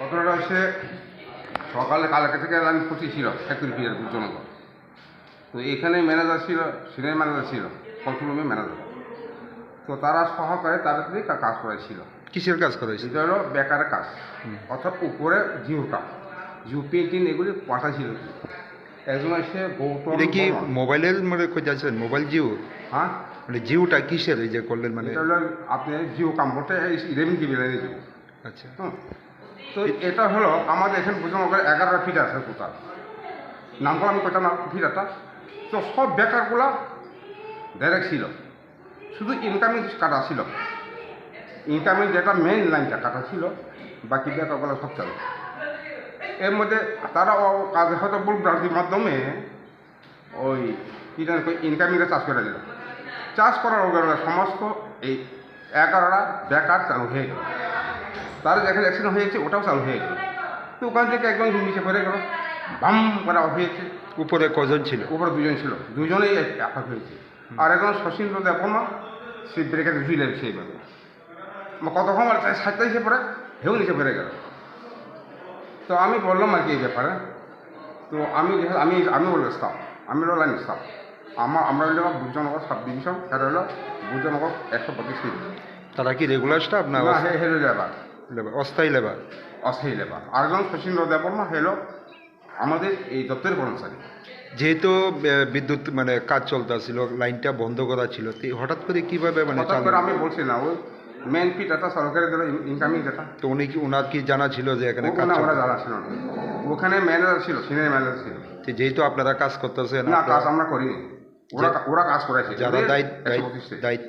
ঘটনাটা হচ্ছে সকালে কালকে থেকে লাইন ফুটি ছিল সেক্রেটারির জনগণ। তো এখানে ম্যানেজার ছিল, সিনিয়র ম্যানেজার ছিল, কন্ট্রোল রুমে ম্যানেজার। তো তারা সহকারে তাড়াতাড়ি কাজ করেছিল। কিসের কাজ করেছিল? এটা হলো বেকারের কাজ, অর্থাৎ উপরে জিও কাজ, জিও পেন্টিং এগুলি পাঠা ছিল। একজন এসে গৌতম, এটা কি মোবাইলের মানে যাচ্ছেন মোবাইল জিও? হ্যাঁ, মানে জিওটা কিসের এই যে করলেন মানে? এটা হলো আপনি জিও কাম্পোর্টে রেমিং টিভিলেন জিও। আচ্ছা, তো এটা হলো আমাদের এখানে বুঝলাম 11 ফিট আছে টোটাল। নাম করলাম আমি কয়টা ফিটারটা। তো সব বেকারগুলা ডাইরেক্ট ছিল, শুধু ইনকামিং কাটা ছিল। ইনকামিং যেটা মেইন লাইনটা কাটা ছিল, বাকি বেকারগুলো সব চালু। এর মধ্যে তারা কাজে হয়তো ভুল ভ্রান্তির মাধ্যমে ওই ইনকামিংটা চাষ করে দিল। চাষ করার ওগুলো সমস্ত এই 11টা বেকার চালু হয়ে গেল। তার যেখানে অ্যাক্সিডেন্ট হয়েছে ওটাও চালু হয়ে গেল। তো ওখান থেকে একজন নিচে পড়ে গেল, বাম করা হয়েছে। উপরে কজন ছিল? উপরে দুজন ছিল, দুজনেই আঘাত হয়েছে। আর একজন শশীন্দ্র দেবর্মা সে ব্রেকে ঝুলে সেইভাবে কতক্ষণ সাতটা এসে পড়ে হেউ নিচে পড়ে গেল। তো আমি বললাম আর কি এই ব্যাপারে। তো আমি বললো স্টাফ, আমি হলো লাইন স্টাফ। আমরা হলো বুজনগর সাব ডিভিশন, সেটা হলো বুজনগর 125 ফিট। তারা কি রেগুলার স্টাফ না হেলো লেবার? অস্থায়ী লেবার। অস্থায়ী লেবার। আরেকজন শশীন্দ্র দেববর্মা হেলো আমাদের এই দপ্তরের কর্মচারী। যেহেতু বিদ্যুৎ মানে কাজ চলতেছিল, লাইনটা বন্ধ করা ছিল, তো হঠাৎ করে কিভাবে মানে হঠাৎ করে আমি বলছি না, ওই মেন ফিট একটা সরকারি দিল ইনকামিং যেটা। তো উনি কি ওনার কি জানা ছিল যে এখানে কাজ ওরা চলছে? জানা ছিল না। ওখানে ম্যানেজার ছিল, সিনিয়র ম্যানেজার ছিল। যেহেতু আপনারা কাজ করতেছেন, না, কাজ আমরা করিনি, ওরা কাজ করেছে। যারা দায়িত্ব